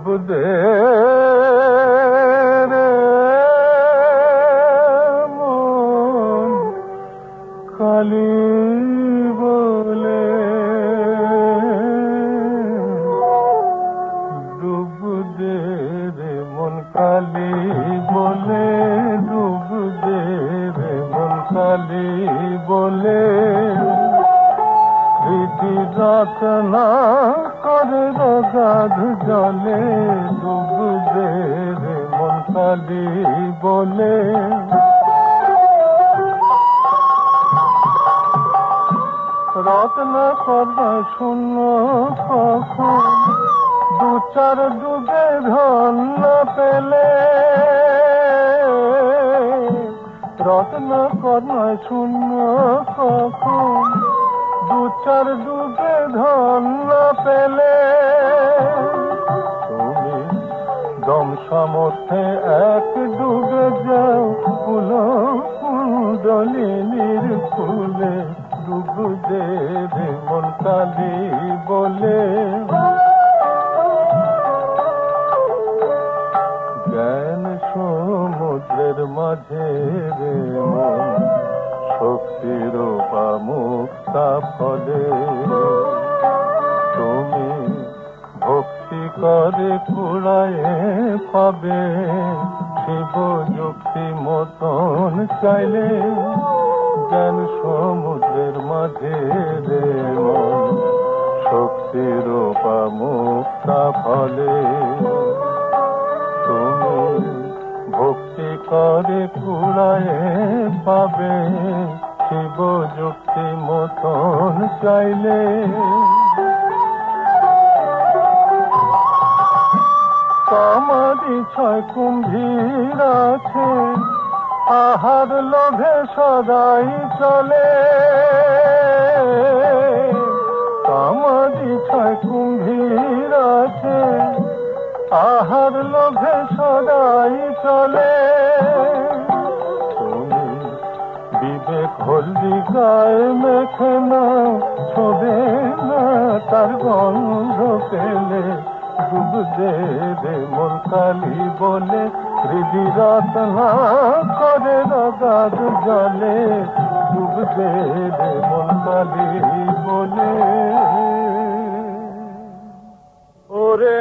ডুব দে রে মন কালি বলে, ডুব দে রে মন কালি বলে, ডুব দে রে মন কালি বলে, প্রীতি রাত না করে রগাধ জলে, ডুব দে রে মন কালি বলে। রত্ন কর্ণা শূন্য কখন দু চার ডুবে ধন পেলে, রত্ন কর্ণা শূন্য কখন দু চার ডুবে ধন পেলে, তুমি দম সামর্থ্যে এক ডুবে যাও ফুলো কুণ্ডলিনীর ফুলে, ডুব দে রে মন কালি বলে। জ্ঞান সমুদ্রের মাঝে রে মন শক্তির মুক্তা ফলে, তুমি ভক্তি করে কুড়ায়ে পাবে শিব যুক্তি মতন চাইলে, জ্ঞান সমুদ্রের মাঝে রে মন শক্তির মুক্তা ফলে, তুমি ভক্তি করে কুড়ায়ে পাবে শিব যুক্তি মতন চাইলে। তোমারই ছয় কুম্ভীর আছে আহার লোভে সদাই চলে, তোমারই ছয় কুম্ভীর আছে আহার লোভে সদাই চলে, তুমি বিবেক হলদি গায়ে মেখে নাও ছোবে না তার গন্ধ পেলে, ডুব দে রে মন কালি বলে, হৃদি রাত না করে রগাধ জলে, ডুব দে রে মন কালি বলে। ওরে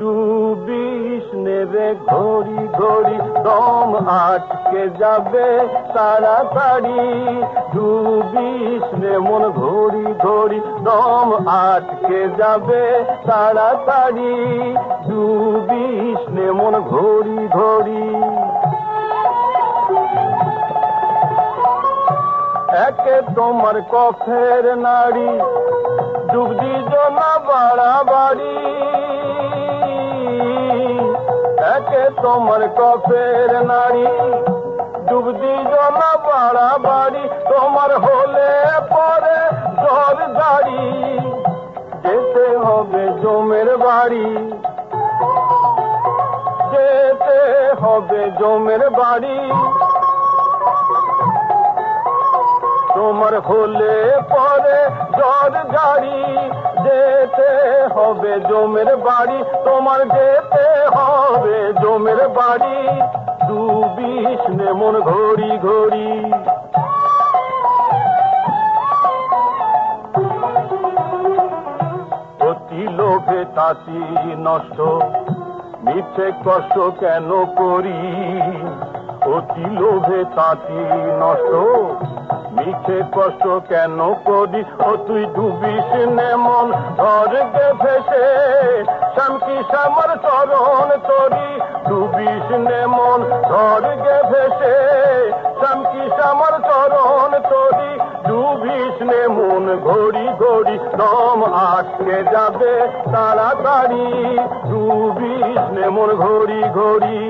ডুবিস নেবে ঘড়ি ঘড়ি দম আটকে যাবে তাড়াতাড়ি, ডুবিস নে মন ঘড়ি ঘড়ি দম আটকে যাবে তাড়াতাড়ি, ডুবিস নে মন ঘড়ি ঘড়ি। একে তোমার কফের নাড়ি ডুব দিজ না বাড়াবাড়ি, একে তোমার কফের নাড়ি ডুব দিজ না বাড়াবাড়ি, তোমার হলে পরে ঝড় গাড়ি যেতে হবে জমের বাড়ি, যেতে হবে জমের বাড়ি, তোমার হলে পরে ঝড় গাড়ি যেতে হবে জমের বাড়ি, তোমার যেতে হবে জমের বাড়ি, ডুবিস নে মন ঘড়ি ঘড়ি। অতি লোভে তাঁতি নষ্ট মিছে কষ্ট কেন করি, অতি লোভে তাঁতি নষ্ট মিছে কষ্ট কেন করি, ও তুই ডুবিস নে মন স্বর্গে ভেসে শ্যামকি শ্যামর চরণ তরি, ডুবিস নে মন স্বর্গে ভেসে শ্যামকি শ্যামর চরণ তরি, ডুবিস নে মন ঘড়ি ঘড়ি দম আটকে যাবে তাড়াতাড়ি, ডুবিস নে মন ঘড়ি ঘড়ি।